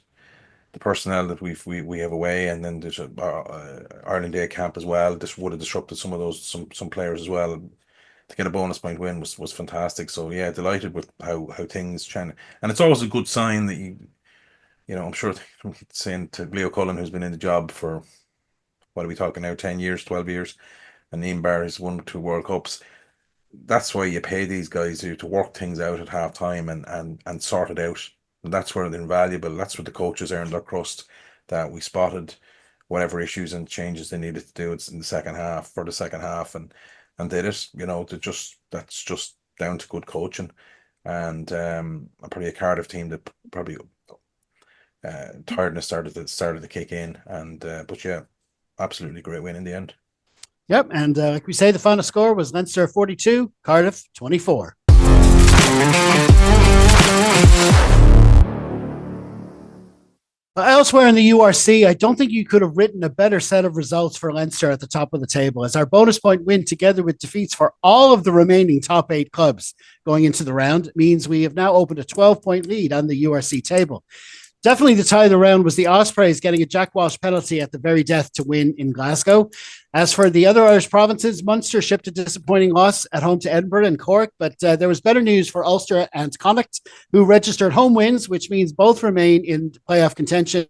the personnel that we have away, and then there's Ireland Day camp as well. This would have disrupted some players as well. To get a bonus point win was fantastic. So yeah, delighted with how things change, and it's always a good sign that I'm sure saying to Leo Cullen, who's been in the job for what are we talking now, 10 years, 12 years, and Ian Barr has won 2 World Cups. That's why you pay these guys to work things out at half time and sort it out. And that's where they're invaluable. That's what the coaches earned their crust, that we spotted whatever issues and changes they needed to do in the second half for the second half and did it. That's just down to good coaching. And probably a Cardiff team that probably tiredness started to kick in. And but yeah, absolutely great win in the end. Yep. And like we say, the final score was Leinster 42, Cardiff 24. Elsewhere in the URC, I don't think you could have written a better set of results for Leinster at the top of the table, as our bonus point win, together with defeats for all of the remaining top 8 clubs going into the round, means we have now opened a 12-point lead on the URC table. Definitely the tie of the round was the Ospreys getting a Jack Walsh penalty at the very death to win in Glasgow. As for the other Irish provinces, Munster shipped a disappointing loss at home to Edinburgh and Cork, but there was better news for Ulster and Connacht, who registered home wins, which means both remain in playoff contention,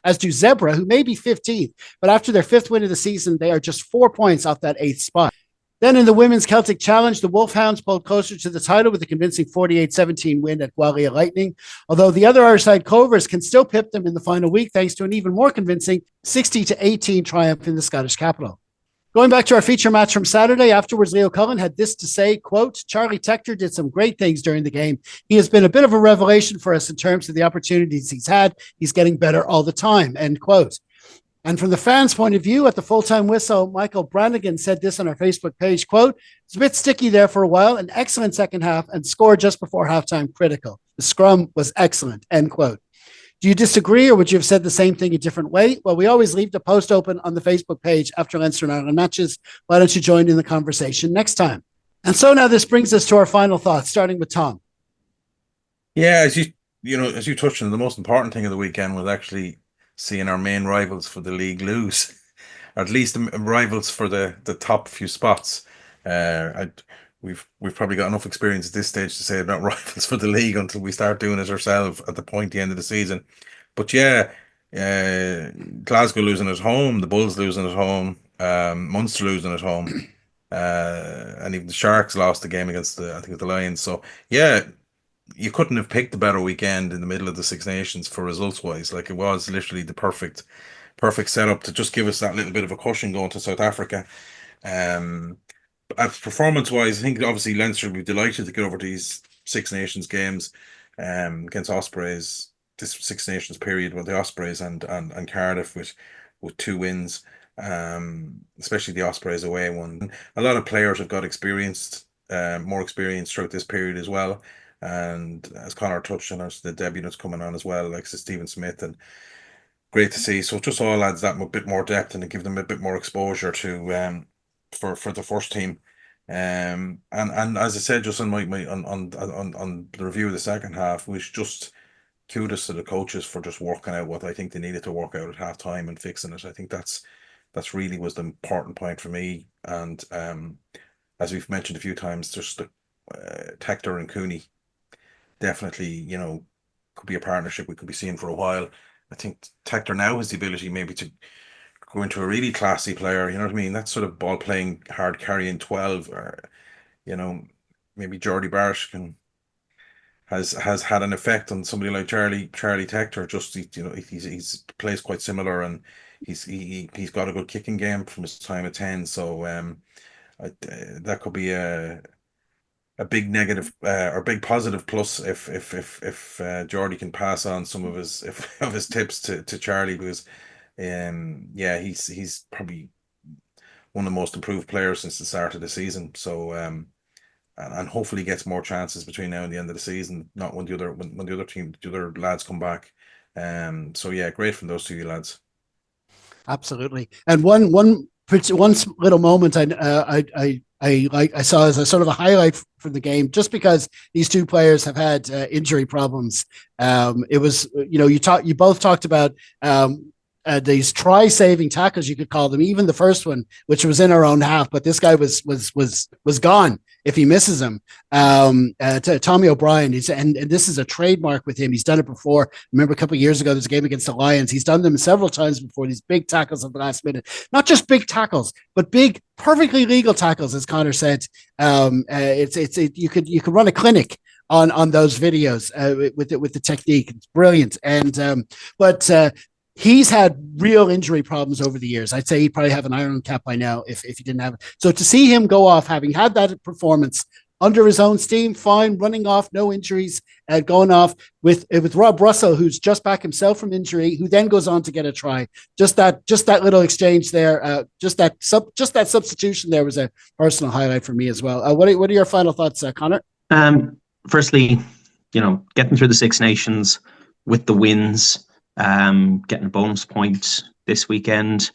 as do Zebra, who may be 15th, but after their 5th win of the season, they are just 4 points off that 8th spot. Then in the Women's Celtic Challenge, the Wolfhounds pulled closer to the title with a convincing 48-17 win at Gwalia Lightning, although the other Irish side, Covers, can still pip them in the final week thanks to an even more convincing 60-18 triumph in the Scottish capital. Going back to our feature match from Saturday, afterwards, Leo Cullen had this to say, quote, "Charlie Tekkers did some great things during the game. He has been a bit of a revelation for us in terms of the opportunities he's had. He's getting better all the time," end quote. And from the fans' point of view, at the full-time whistle, Michael Brannigan said this on our Facebook page, quote, "It's a bit sticky there for a while, an excellent second half, and scored just before halftime critical. The scrum was excellent," end quote. Do you disagree, or would you have said the same thing a different way? Well, we always leave the post open on the Facebook page after Leinster and Ireland matches. Why don't you join in the conversation next time? And so now this brings us to our final thoughts, starting with Tom. Yeah, as you touched on, the most important thing of the weekend was actually seeing our main rivals for the league lose, or at least the rivals for the top few spots. We've probably got enough experience at this stage to say about rivals for the league until we start doing it ourselves at the end of the season. But yeah, Glasgow losing at home, the Bulls losing at home, Munster losing at home, and even the Sharks lost the game against I think the Lions. So yeah, you couldn't have picked a better weekend in the middle of the Six Nations for results wise. Like, it was literally the perfect setup to just give us that little bit of a cushion going to South Africa. Um, Performance wise, I think obviously Leinster would be delighted to get over these Six Nations games against Ospreys, this Six Nations period with the Ospreys and Cardiff with 2 wins, especially the Ospreys away one. A lot of players have got more experience throughout this period as well. And as Conor touched on, the debutants coming on as well, like Stephen Smith, and great to see. So it just all adds that bit more depth and give them a bit more exposure to for the first team. And as I said, just on on the review of the second half, we just kudos to the coaches for just working out what I think they needed to work out at half time and fixing it. I think that's really was the important point for me. And as we've mentioned a few times, just the Tector and Cooney definitely, could be a partnership we could be seeing for a while. I think Tector now has the ability maybe to go into a really classy player. You know what I mean? That sort of ball playing, hard carrying 12, or you know, maybe Jordy Barsh has had an effect on somebody like Charlie Tector. Just he's plays quite similar, and he's got a good kicking game from his time at 10. So that could be a big negative or big positive plus if Jordy can pass on some of his of his tips to Charlie, because yeah, he's probably one of the most improved players since the start of the season. So and hopefully gets more chances between now and the end of the season, not when the other lads come back. So yeah, great from those two lads. Absolutely. And one little moment I saw as a sort of a highlight from the game, just because these two players have had injury problems. It was, you both talked about these try-saving tackles, you could call them. Even the first one, which was in our own half, but this guy was gone if he misses him. To Tommy O'Brien, and this is a trademark with him. He's done it before. Remember a couple of years ago, there's a game against the Lions. He's done them several times before. These big tackles at the last minute, not just big tackles, but big, perfectly legal tackles, as Conor said. You could run a clinic on those videos with the technique. It's brilliant. But he's had real injury problems over the years. I'd say he'd probably have an Ireland cap by now if he didn't have it. So to see him go off, having had that performance under his own steam, fine, running off, no injuries, going off with Rob Russell, who's just back himself from injury, who then goes on to get a try. Just that little exchange there, just that substitution there was a personal highlight for me as well. What are your final thoughts, Conor? Firstly, getting through the Six Nations with the wins. Getting a bonus point this weekend,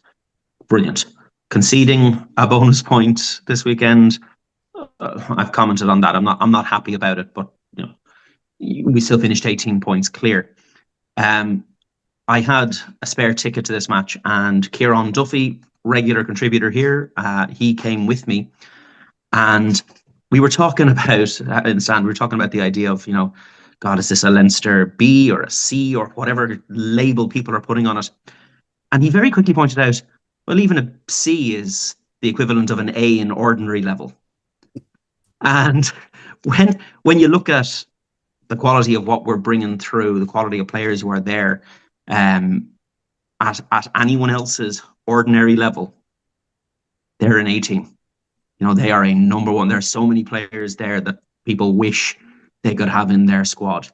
brilliant. Conceding a bonus point this weekend, I've commented on that. I'm not happy about it, but we still finished 18 points clear. I had a spare ticket to this match, and Kieran Duffy, regular contributor here, he came with me, and we were talking about in the stand. We were talking about the idea of God, is this a Leinster B or a C or whatever label people are putting on it? And he very quickly pointed out, well, even a C is the equivalent of an A in ordinary level. And when you look at the quality of what we're bringing through, the quality of players who are there at anyone else's ordinary level, they're an A team. They are a number one. There are so many players there that people wish they could have in their squad.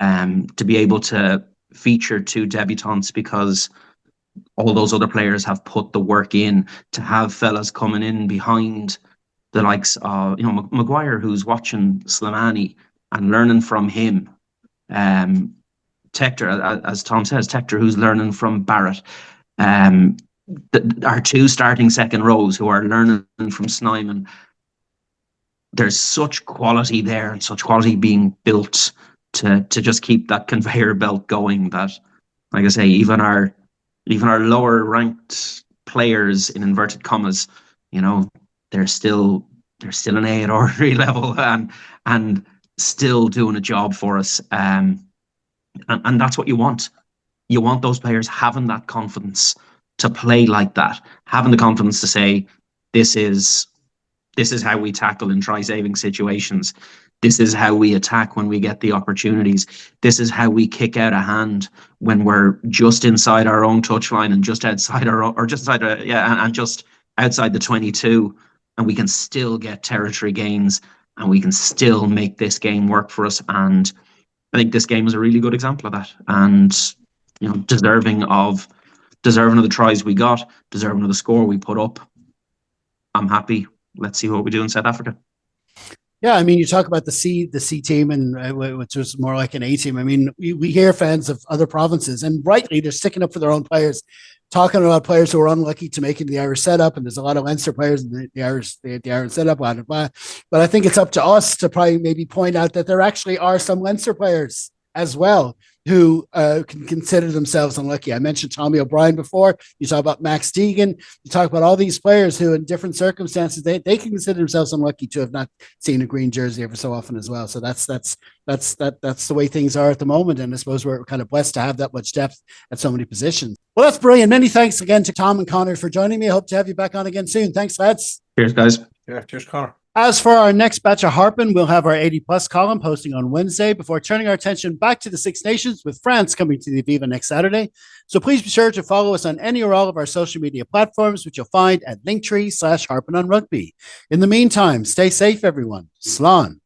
To be able to feature two debutants because all those other players have put the work in, to have fellas coming in behind the likes of Maguire, who's watching Slimani and learning from him. Tector, as Tom says, Tector, who's learning from Barrett. Our two starting second rows who are learning from Snyman. There's such quality there and such quality being built to just keep that conveyor belt going that, like I say, even our lower ranked players in inverted commas, they're still an A at ordinary level and still doing a job for us. And that's what you want. You want those players having that confidence to play like that, having the confidence to say, this is how we tackle in try-saving situations. This is how we attack when we get the opportunities. This is how we kick out a hand when we're just inside our own touchline and just outside just outside the 22, and we can still get territory gains and we can still make this game work for us. And I think this game is a really good example of that. And deserving of the tries we got, deserving of the score we put up. I'm happy. Let's see what we do in South Africa. Yeah, I mean, you talk about the C team, and which was more like an A team. I mean, we hear fans of other provinces, and rightly, they're sticking up for their own players, talking about players who are unlucky to make it in the Irish setup, and there's a lot of Leinster players in the Irish setup, blah. But I think it's up to us to probably maybe point out that there actually are some Leinster players as well who can consider themselves unlucky. I mentioned Tommy O'Brien before. You talk about Max Deegan. You talk about all these players who, in different circumstances, they can consider themselves unlucky to have not seen a green jersey ever so often as well. So that's the way things are at the moment. And I suppose we're kind of blessed to have that much depth at so many positions. Well, that's brilliant. Many thanks again to Tom and Conor for joining me. I hope to have you back on again soon. Thanks, lads. Cheers, guys. Yeah, cheers, Conor. As for our next batch of Harpin, we'll have our 80 plus column posting on Wednesday before turning our attention back to the Six Nations with France coming to the Aviva next Saturday. So please be sure to follow us on any or all of our social media platforms, which you'll find at linktree/Harpin On Rugby. In the meantime, stay safe, everyone. Slán.